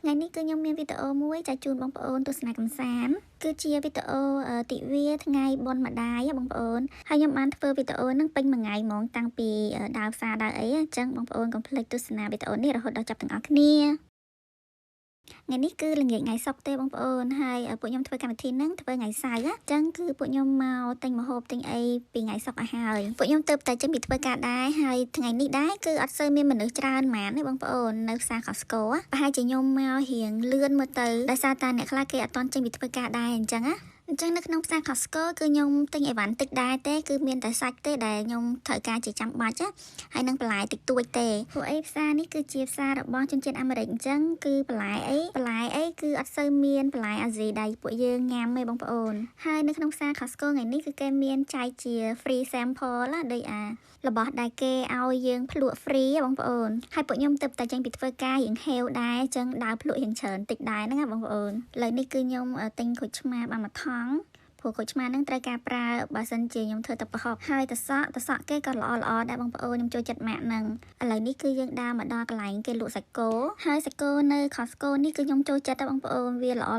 ថ្ងៃនេះគឺខ្ញុំមានវីដេអូមួយចែកជូនបងប្អូនទស្សនាកម្សាន្តគឺជាវីដេអូទិវាថ្ងៃបុណ្យម្ដាយបងប្អូនហើយខ្ញុំបានធ្វើវីដេអូហ្នឹងពេញមួយថ្ងៃហ្មងតាំងពីដើរផ្សារដើរអីអញ្ចឹងបងប្អូនកុំភ្លេចទស្សនាវីដេអូនេះរហូតដល់ចប់ទាំងអស់គ្នាថ្ងៃនេះគឺល្ងាចថ្ងៃសុក្រទេបងប្អូនហើយពួកខ្ញុំធ្វើកម្មវិធីហ្នឹងធ្វើថ្ងៃសៅរ៍អញ្ចឹងគឺពួកខ្ញុំមកទិញម្ហូបទិញអីពីថ្ងៃសុក្រឲ្យហើយពួកខ្ញុំទៅតែចេញពីធ្វើការដែរហើយថ្ងៃនេះដែរគឺអត់សូវមានមនុស្សច្រើនហ្មងទេបងប្អូននៅផ្សារ Costco ប្រហែលជាខ្ញុំមករៀងលឿនមើលទៅដោយសារតែអ្នកខ្លះគេអត់ទាន់ចេញពីធ្វើការដែរអញ្ចឹងណាអញ្ចឹងនៅក្នុងផ្សារ Costco គឺខ្ញុំទិញអីវ៉ាន់តិចដែរទេគឺមានតែសាច់ទេដែលខ្ញុំត្រូវការជាចាំបាច់ណាហើយនឹងបន្លែតិចតួចទេពួកអីផ្សារនេះគឺជាផ្សាររបស់ជនជាតិអាមេរិកអញ្ចឹងគឺបន្លែអីគឺអត់សូវមានបន្លែអាស៊ីដែលពួកយើងញ៉ាំទេបងប្អូនហើយនៅក្នុងផ្សារ Costco ថ្ងៃនេះគឺគេមានចែកជា free sample ណាដូចរបស់ដែលគេឲ្យយើងភ្លក់ free បងប្អូនហើយពួកខ្ញុំទៅតែចេញពីធ្វើការរៀងហេវដែរអញ្ចឹងដើរភ្លក់រៀងច្រើនតិចដែរហ្នឹងណាបងប្អូនឥឡូវនេះគឺខ្ញុំទិញក្រូចឆ្មាបានមួយថង់ព្រោះក្រូចឆ្មាហ្នឹងត្រូវការប្រើបើសិនជាខ្ញុំធ្វើទឹកប្រហុកហើយតសក់គេក៏ល្អដែរបងប្អូនខ្ញុំចូលចិត្តម៉ាក់ហ្នឹងឥឡូវនេះគឺយើងដើរមកដល់កន្លែងគេលក់សាច់គោហើយសាច់គោនៅ Costco នេះគឺខ្ញុំចូលចិត្តដែរបងប្អូនវាល្អ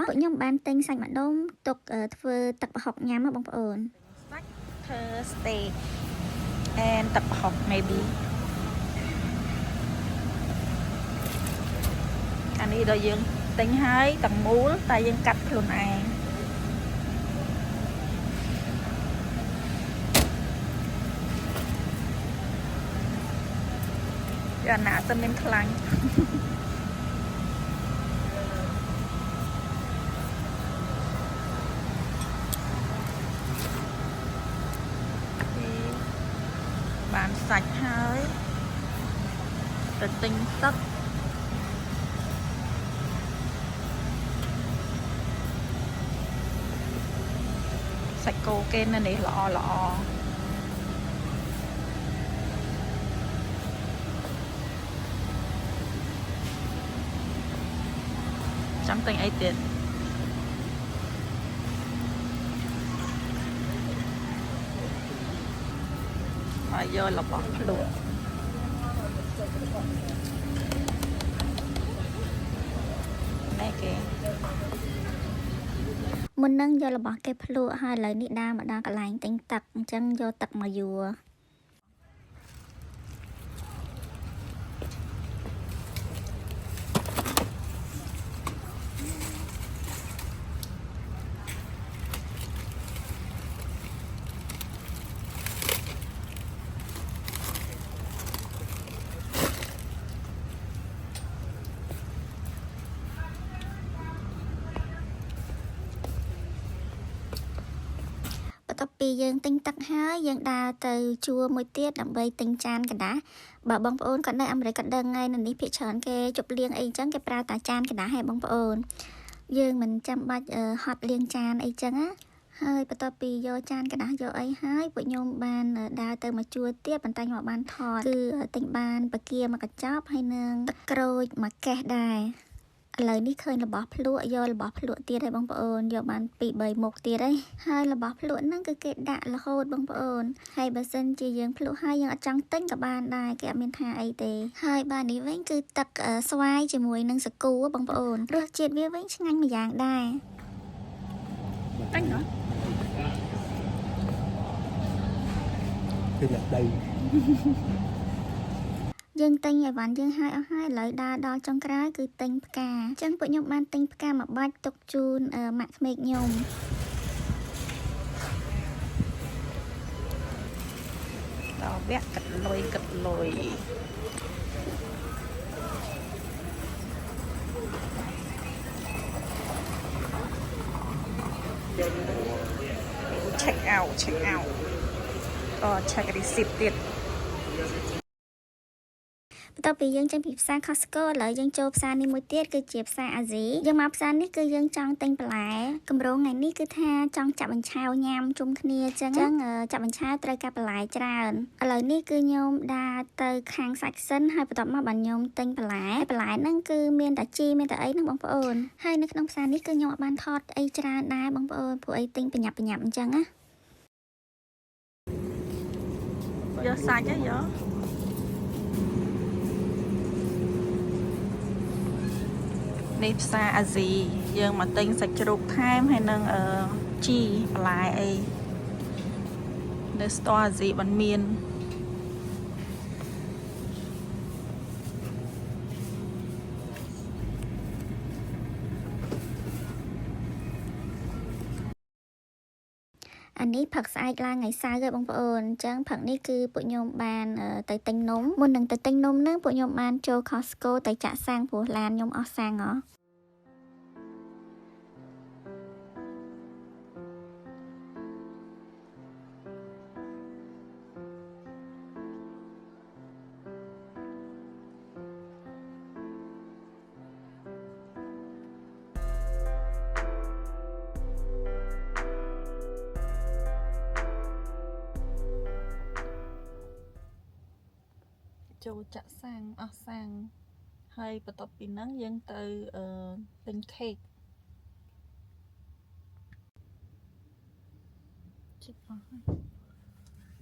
ពួកខ្ញុំបានទិញសាច់ម្ដុំទុកធ្វើទឹកប្រហុកញ៉ាំណាបងប្អូនសាច់ធ្វើ steak and ទឹកប្រហុក maybe អានេះដល់យើងទិញហើយទាំងមូលតែយើងកាត់ខ្លួនឯងយ៉ាងណាទៅមានខ្លាញ់បានសាច់ហើយទៅទិញទឹកសាច់គោគេនៅនេះល្អចាំទិញអីទៀតហើយយករបស់ខ្លួនណែគេមុននឹងយករបស់គេភ្លក់ហើយឥឡូវនេះដើរមកដល់កន្លែងទិញទឹកអញ្ចឹងយកទឹកមកយួរបន្ទាប់ពីយើងទិញទឹកហើយយើងដើរទៅជួរមួយទៀតដើម្បីទិញចានកណ្ដាស់បើបងប្អូនគាត់នៅអាមេរិកគាត់ដឹងហើយនៅនេះភាគច្រើនគេជប់លៀងអីចឹងគេប្រើតែចានកណ្ដាស់ហើយបងប្អូនយើងមិនចាំបាច់ហត់លាងចានអីចឹងណាហើយបន្ទាប់ពីយកចានកណ្ដាស់យកអីហើយពួកខ្ញុំបានដើរទៅមកជួរទៀតប៉ុន្តែខ្ញុំអត់បានថតគឺទិញបានបកាមកកញ្ចប់ហើយនឹងទឹកក្រូចមួយកេសដែរឥឡូវនេះឃើញរបស់ភ្លក់យករបស់ភ្លក់ទៀតហើយបងប្អូនយកបាន2-3មុខទៀតហើយរបស់ភ្លក់ហ្នឹងគឺគេដាក់រហូតបងប្អូនហើយបើសិនជាយើងភ្លក់ហើយយើងអត់ចង់ទិញក៏បានដែរគេអត់មានថាអីទេហើយបាទនេះវិញគឺទឹកស្វាយជាមួយនឹងសាគូបងប្អូនរសជាតិវាវិញឆ្ងាញ់មួយយ៉ាងដែរអញហ៎គឺអ្នកដីយើងទិញអីវ៉ាន់យើងហើយអស់ហើយឥឡូវដើរដល់ចុងក្រោយគឺទិញផ្កាអញ្ចឹងពួកខ្ញុំបានទិញផ្កាមួយបាច់ទុកជូនម៉ាក់ក្មេកខ្ញុំដល់វគ្គគិតលុយcheck out ក៏ check receipt ទៀតបន្ទាប់ពីយើងចេញពីផ្សារ Costco ឥឡូវយើងចូលផ្សារនេះមួយទៀតគឺជាផ្សារអាស៊ីយើងមកផ្សារនេះគឺយើងចង់ទិញបន្លែកម្រងថ្ងៃនេះគឺថាចង់ចាក់បញ្ឆៅញ៉ាំជុំគ្នាអញ្ចឹងចាក់បញ្ឆៅត្រូវការបន្លែច្រើនឥឡូវនេះគឺខ្ញុំដើរទៅខាងសាច់សិនហើយបន្ទាប់មកបាទខ្ញុំទិញបន្លែហ្នឹងគឺមានតែជីមានតែអីហ្នឹងបងប្អូនហើយនៅក្នុងផ្សារនេះគឺខ្ញុំអត់បានថតអីច្រើនដែរបងប្អូនព្រោះអីទិញប្រញាប់អញ្ចឹងណាយកសាច់យក ឥ នេះផ្សារអាស៊ីយើងមកទិញសាច់ជ្រូកថែមហើយនឹងជីបន្លែអីនៅស្ទរអាស៊ីបានមានអានេះផឹកស្អែកឡើងថ្ងៃសៅរ៍ហើយបងប្អូនអញ្ចឹងផឹកនេះគឺពួកខ្ញុំបានទៅទិញនំមុននឹងទៅទិញនំហ្នឹងពួកខ្ញុំបានចូល Costco ទៅចាក់សាំងព្រោះឡានខ្ញុំអស់សាំងហ៎ចូលចាក់សាំងអស់សាំងហើយបន្ទាប់ពីហ្នឹងយើងទៅទិញខេកជិះអស់ហើយ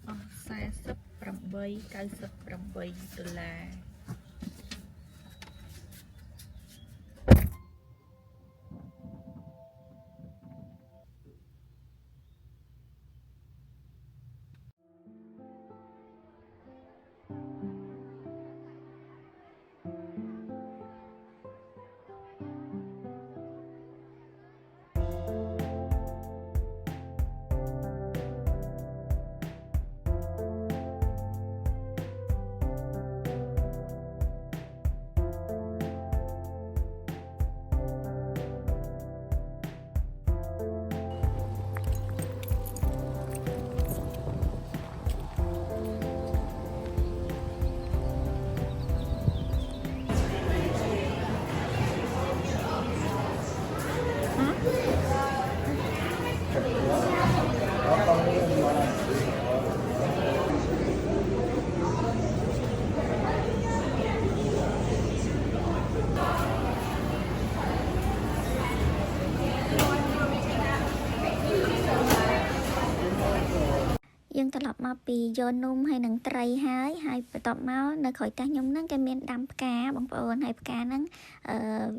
អស់$48.98យើងត្រឡប់មកពីយកនំហើយនឹងត្រីហើយបន្ទាប់មកនៅក្រោយផ្ទះខ្ញុំហ្នឹងគេមានដាំផ្កាបងប្អូនហើយផ្កាហ្នឹង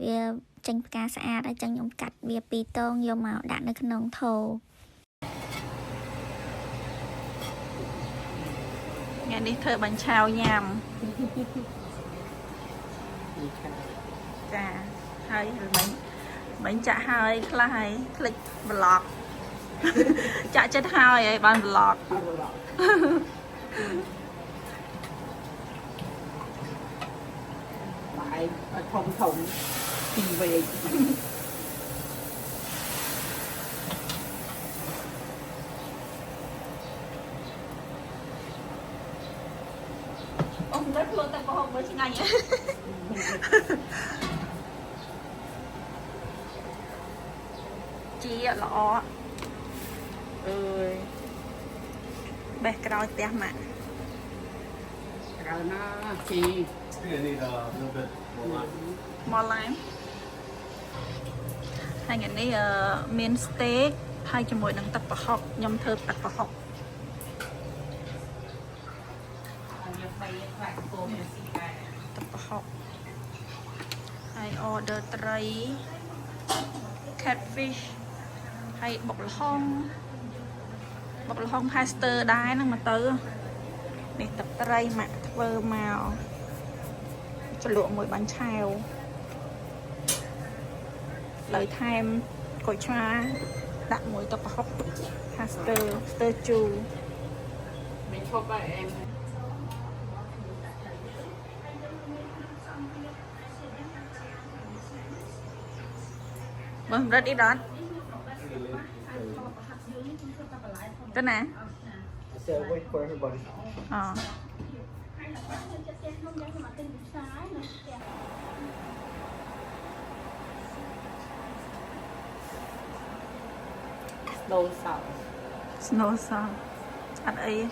វាចេញផ្កាស្អាតហើយចឹងខ្ញុំកាត់វា2តងយកមកដាក់នៅក្នុងថូថ្ងៃនេះធ្វើបាញ់ឆាវញ៉ាំចាហើយបាញ់ចាក់ហើយខ្លះហើយคลิกប្លុកចាក់ចិត្តហើយបានប្លុកបាយធំពីវែងអូមិនដឹងខ្លួនតែប្រហុកមើលឆ្ងាញ់ជីល្អអើយបេះក្រោយផ្ទះម៉ាក់ ក្រៅណាជី more lime ហើយថ្ងៃនេះមាន steak ហើយជាមួយនឹងទឹកប្រហុកខ្ញុំធ្វើទឹកប្រហុកទឹកប្រហុកហើយ order ត្រី catfish ហើយបុកល្ហុងpastor ដែរហ្នឹងមកទៅនេះទឹកត្រីម៉ាក់ធ្វើមកជ្រលក់មួយបាញ់ឆាវលើថែមក្រូចឆ្មាដាក់មួយទឹកប្រហុក pastor ជូរ មិនឈប់ហើយអែម Vâng, rất ít đón. Cái này. wait for everybody. Snow sauce. Snow sauce. Ăn ấy.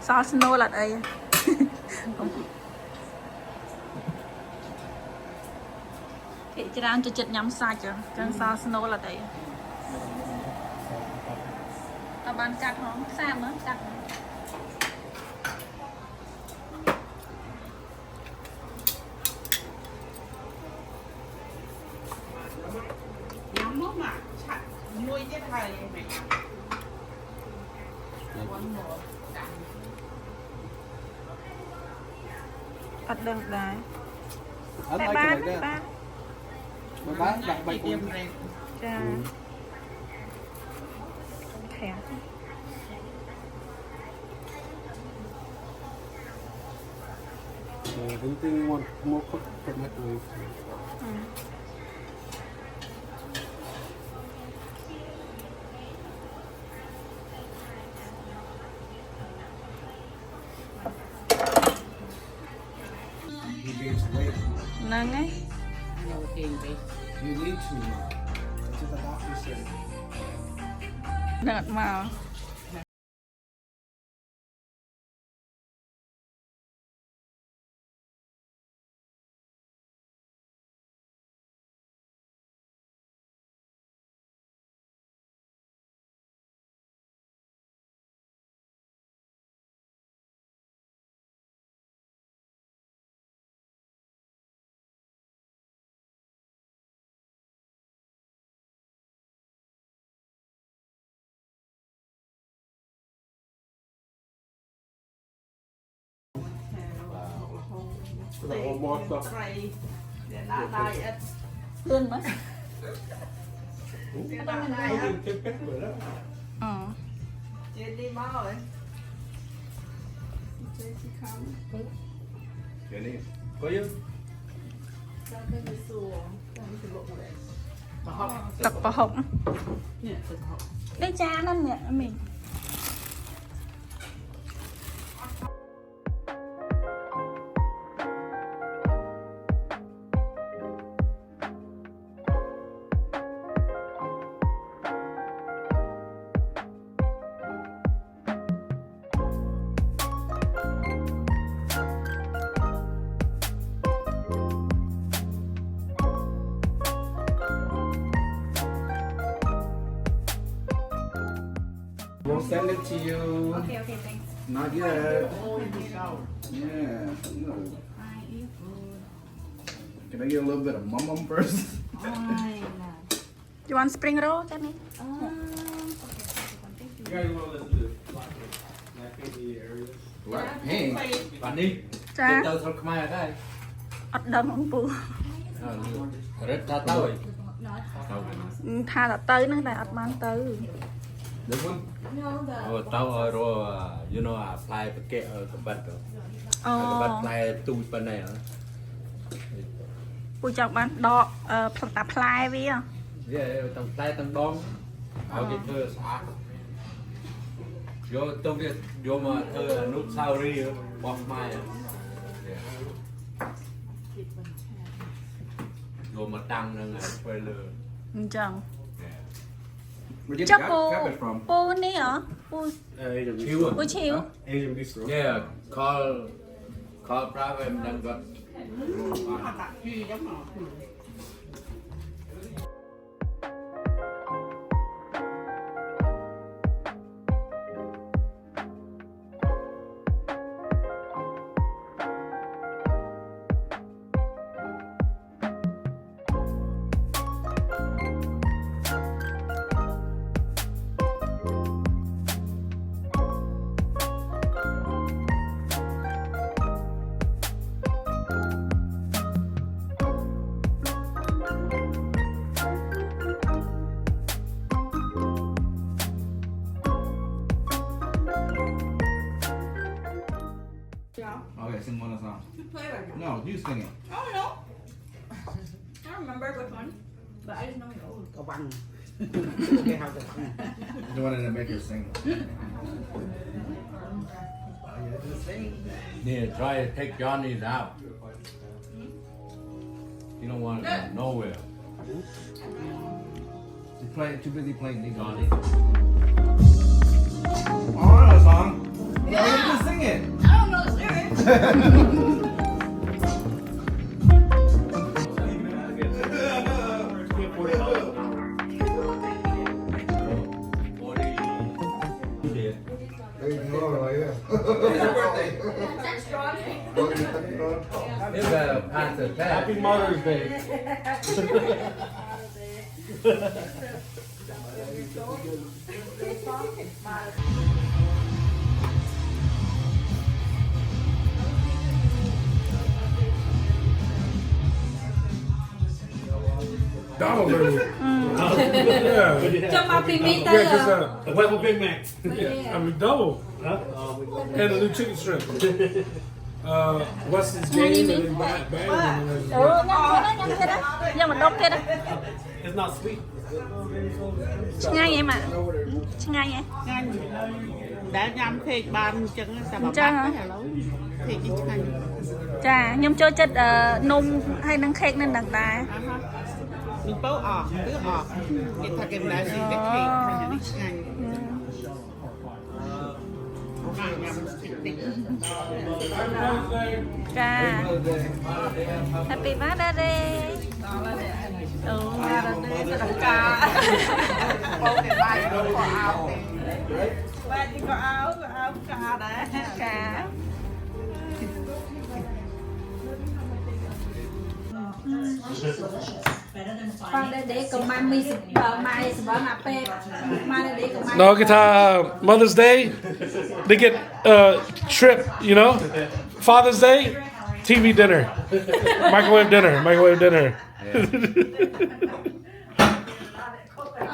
Sauce snow là ấy. Thị trăng cho chật nhắm sạch rồi. Trăng sauce snow là đấy. Bạn cắt không? Sao nữa? Cắt. mà chặt nuôi cái thầy mày quấn một đằng អត់ដឹងដែរ I តែ like បាន it like បាន that. But that's like my điểm own. này ចាខាំ Anything you want more cooked, put microwave. You gain some weight. ហ្នឹងហើយ đầu tiên đi You need to. That's what the doctor said. នឹងអត់មក The whole more stuff. thầy để đá đai ít លឿនមក để đá đai ít អ trên đi bao rồi trên chị không Cái này. Có chứ? sao cái gì xùa sao cái bộ này mà học ទឹកប្រហុក nè tự học នេះចានហ្នឹងនេះមីង We'll send it to you. Okay, thanks. Not yet. ôi đi đâu Yeah. No. Can I get a little bit of mum first? ai là You want spring roll ចាមីង You guys want to listen to Black Panther area? Blackpink. បាទនេះ ចា ទៅស្រុកខ្មែរអត់ហើយ អត់ដឹងអំពូ រត់ថាទៅហើយ ថាដល់ទៅហ្នឹងតែអត់បានទៅ This one? No, the...ទៅឲ្យរក you know អាផ្លែប្រកែកកបិតទៅ អូ កបិតផ្លែទូចប៉ុណ្ណេះហ៎ ពូចង់បានដកផ្លតាផ្លែវា វាទាំងផ្លែទាំងដងឲ្យគេធ្វើស្អាតយកទៅវាយកមកធ្វើអនុស្សាវរីយ៍របស់ខ្មែរយកមកតាំងនឹងធ្វើលើ អញ្ចឹង Where'd you ចុះ get ពូ the cabbage from? ពូនេះហ៎ពូ Asian ពូឈីវ Asian bistro. Yeah, call private em đang gọi. họ đặt gì giống họ Okay, sing one of the songs. Play right now. No, you sing it. Oh no. I don't remember which one, but I just know the old. có bằng cái học được You wanted to make her sing. Yeah, try to take Johnny's out. You don't want to go nowhere. She's playing, too busy playing Nick. Johnny. Oh, I know a song. Yeah, you just sing it. I don't know the lyrics. That's strawberry. It's a pass the test. Happy Mother's Day. Donald Burger. Yeah. Cho mà pì mì Yeah, because tơ. what for Big Mac? I mean double. And a new chicken strip. What's his name? And then nhắm thế đó nhưng mà đông thế đó It's not sweet. ngay vậy mà ngay vậy ដែលញ៉ាំភេកបានអញ្ចឹងតែបាត់តែឥឡូវភេកនេះឆ្ងាញ់ ចាខ្ញុំចូលចិត្តនំហើយនឹងខេកនឹងដឹងដែរ នឹងពោអស់គឺអស់គេថាគេមិនដែលស៊ីតែភេកហើយនេះឆ្ងាញ់ញ៉ាំតិចតិច ចា Happy birthday អូ ទៅដល់ការបោកគេបាយក៏អោទេបាយនេះក៏អោការដែរ ចា Con đây để cùng mai mì mai sờ bẩn à pe. Mai đây để cùng mai. No, get Mother's Day. They get trip, you know. Father's Day, TV dinner, microwave dinner.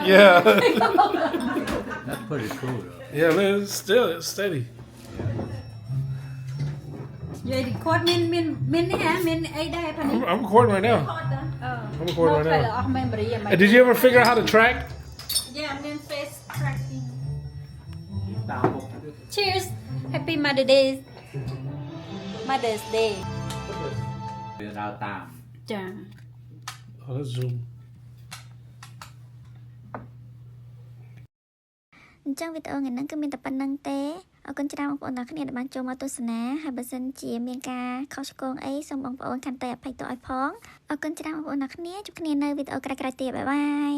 Yeah. That's pretty cool though. Yeah, man, it's steady. Vậy thì cốt min này hả? Min ấy đây phải I'm recording right now. I'm recording right phải now. là ở memory mà. And did you ever figure out how to track? Yeah, min face tracking. Cheers. Happy Mother's Day. Mother's Day. Đào tạm. Chà. Oh, let's zoom. អញ្ចឹងវីដេអូថ្ងៃនេះគឺមានតែប៉ុណ្្នឹងទេអរគុណច្រើនបងប្អូនទាំងគ្នាដែលបានចូលមកទស្សនាហើយបើសិនជាមានការខុសឆ្គងអីសូមបងប្អូនកាន់តែអភ័យទោសឲ្យផងអរគុណច្រើនបងប្អូនទាំងគ្នាជួបគ្នានៅវីដេអូក្រោយៗទៀតបាយបាយ